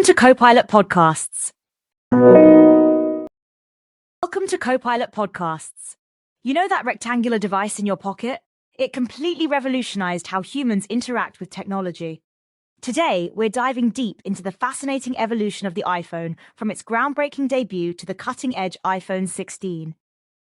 to Copilot Podcasts. Welcome to Copilot Podcasts. You know that rectangular device in your pocket? It completely revolutionized how humans interact with technology. Today, we're diving deep into the fascinating evolution of the iPhone from its groundbreaking debut to the cutting-edge iPhone 16.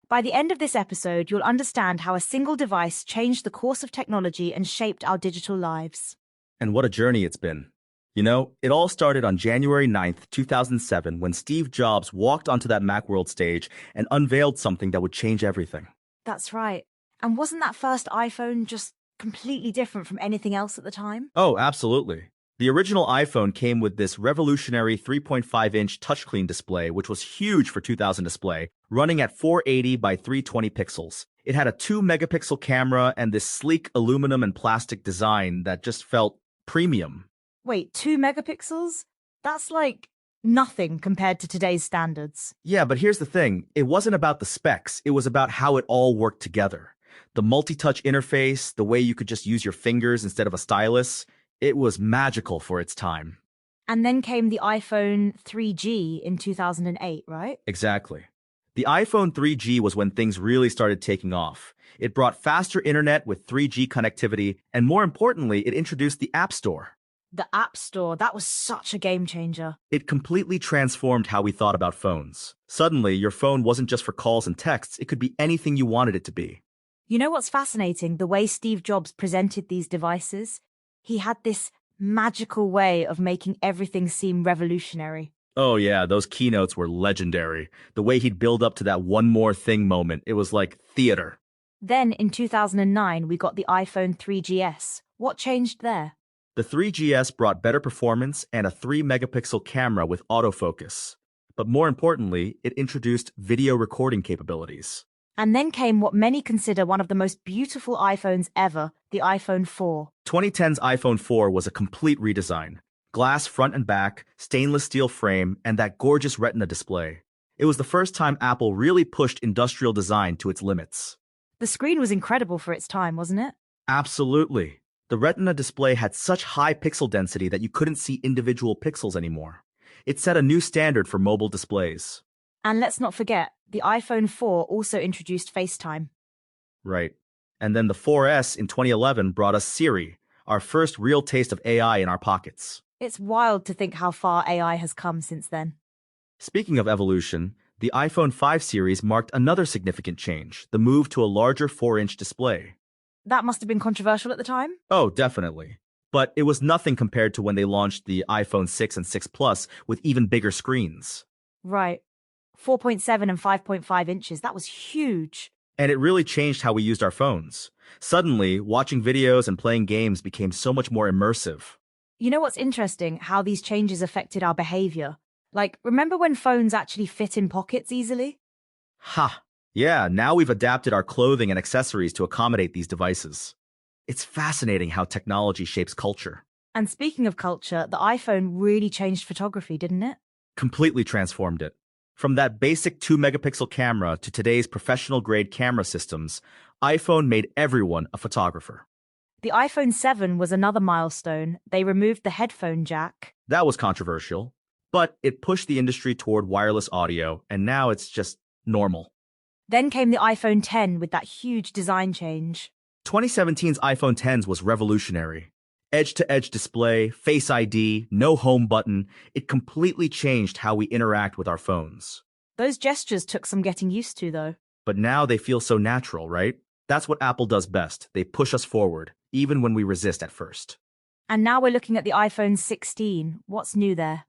By the end of this episode, you'll understand how a single device changed the course of technology and shaped our digital lives. And what a journey it's been. You know, it all started on January 9th, 2007, when Steve Jobs walked onto that Macworld stage and unveiled something that would change everything. That's right. And wasn't that first iPhone just completely different from anything else at the time? Oh, absolutely. The original iPhone came with this revolutionary 3.5-inch touchscreen display, which was huge for 2000 display, running at 480 by 320 pixels. It had a 2-megapixel camera and this sleek aluminum and plastic design that just felt premium. Wait, 2 megapixels? That's like nothing compared to today's standards. Yeah, but here's the thing. It wasn't about the specs. It was about how it all worked together. The multi-touch interface, the way you could just use your fingers instead of a stylus, it was magical for its time. And then came the iPhone 3G in 2008, right? Exactly. The iPhone 3G was when things really started taking off. It brought faster internet with 3G connectivity, and more importantly, it introduced the App Store. The App Store, that was such a game changer. It completely transformed how we thought about phones. Suddenly, your phone wasn't just for calls and texts, it could be anything you wanted it to be. You know what's fascinating? The way Steve Jobs presented these devices? He had this magical way of making everything seem revolutionary. Oh yeah, those keynotes were legendary. The way he'd build up to that one more thing moment, it was like theater. Then in 2009, we got the iPhone 3GS. What changed there? The 3GS brought better performance and a 3-megapixel camera with autofocus. But more importantly, it introduced video recording capabilities. And then came what many consider one of the most beautiful iPhones ever, the iPhone 4. 2010's iPhone 4 was a complete redesign. Glass front and back, stainless steel frame, and that gorgeous Retina display. It was the first time Apple really pushed industrial design to its limits. The screen was incredible for its time, wasn't it? Absolutely. The Retina display had such high pixel density that you couldn't see individual pixels anymore. It set a new standard for mobile displays. And let's not forget, the iPhone 4 also introduced FaceTime. Right. And then the 4S in 2011 brought us Siri, our first real taste of AI in our pockets. It's wild to think how far AI has come since then. Speaking of evolution, the iPhone 5 series marked another significant change, the move to a larger 4-inch display. That must have been controversial at the time? Oh, definitely. But it was nothing compared to when they launched the iPhone 6 and 6 Plus with even bigger screens. Right. 4.7 and 5.5 inches, that was huge. And it really changed how we used our phones. Suddenly, watching videos and playing games became so much more immersive. You know what's interesting? How these changes affected our behavior. Like, remember when phones actually fit in pockets easily? Ha! Yeah, now we've adapted our clothing and accessories to accommodate these devices. It's fascinating how technology shapes culture. And speaking of culture, the iPhone really changed photography, didn't it? Completely transformed it. From that basic 2-megapixel camera to today's professional-grade camera systems, iPhone made everyone a photographer. The iPhone 7 was another milestone. They removed the headphone jack. That was controversial, but it pushed the industry toward wireless audio, and now it's just normal. Then came the iPhone 10 with that huge design change. 2017's iPhone X was revolutionary. Edge-to-edge display, Face ID, no home button, it completely changed how we interact with our phones. Those gestures took some getting used to, though. But now they feel so natural, right? That's what Apple does best. They push us forward, even when we resist at first. And now we're looking at the iPhone 16. What's new there?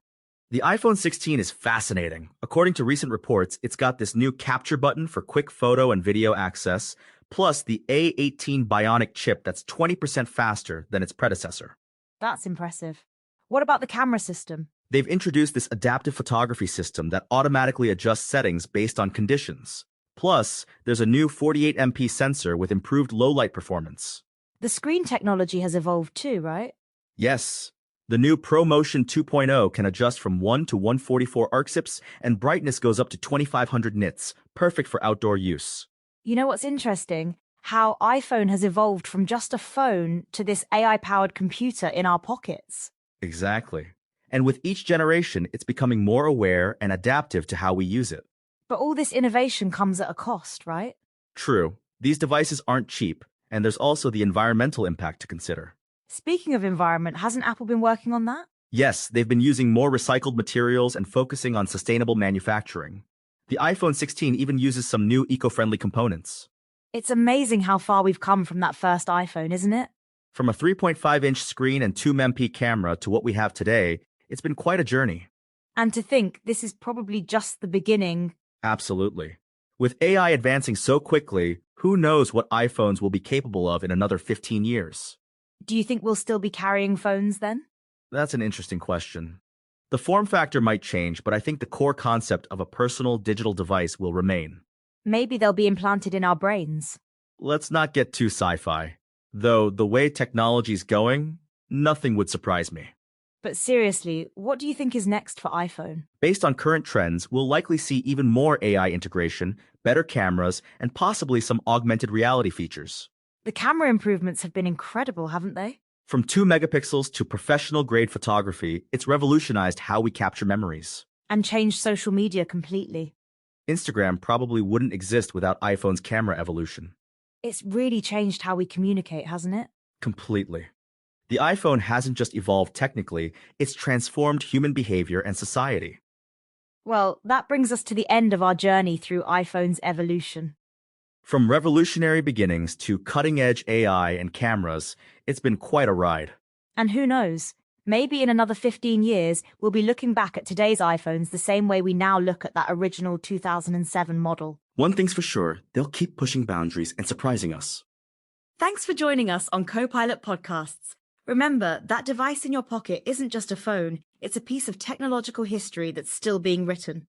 The iPhone 16 is fascinating. According to recent reports, it's got this new capture button for quick photo and video access, plus the A18 Bionic chip that's 20% faster than its predecessor. That's impressive. What about the camera system? They've introduced this adaptive photography system that automatically adjusts settings based on conditions. Plus, there's a new 48MP sensor with improved low-light performance. The screen technology has evolved too, right? Yes. The new ProMotion 2.0 can adjust from 1 to 144 arcsips, and brightness goes up to 2500 nits, perfect for outdoor use. You know what's interesting? How iPhone has evolved from just a phone to this AI-powered computer in our pockets. Exactly. And with each generation, it's becoming more aware and adaptive to how we use it. But all this innovation comes at a cost, right? True, these devices aren't cheap, and there's also the environmental impact to consider. Speaking of environment, hasn't Apple been working on that? Yes, they've been using more recycled materials and focusing on sustainable manufacturing. The iPhone 16 even uses some new eco-friendly components. It's amazing how far we've come from that first iPhone, isn't it? From a 3.5-inch screen and 2 MP camera to what we have today, it's been quite a journey. And to think this is probably just the beginning. Absolutely. With AI advancing so quickly, who knows what iPhones will be capable of in another 15 years? Do you think we'll still be carrying phones then? That's an interesting question. The form factor might change, but I think the core concept of a personal digital device will remain. Maybe they'll be implanted in our brains. Let's not get too sci-fi. Though the way technology's going, nothing would surprise me. But seriously, what do you think is next for iPhone? Based on current trends, we'll likely see even more AI integration, better cameras, and possibly some augmented reality features. The camera improvements have been incredible, haven't they? From 2 megapixels to professional-grade photography, it's revolutionized how we capture memories. And changed social media completely. Instagram probably wouldn't exist without iPhone's camera evolution. It's really changed how we communicate, hasn't it? Completely. The iPhone hasn't just evolved technically, it's transformed human behavior and society. Well, that brings us to the end of our journey through iPhone's evolution. From revolutionary beginnings to cutting-edge AI and cameras, it's been quite a ride. And who knows, maybe in another 15 years, we'll be looking back at today's iPhones the same way we now look at that original 2007 model. One thing's for sure, they'll keep pushing boundaries and surprising us. Thanks for joining us on Copilot Podcasts. Remember, that device in your pocket isn't just a phone, it's a piece of technological history that's still being written.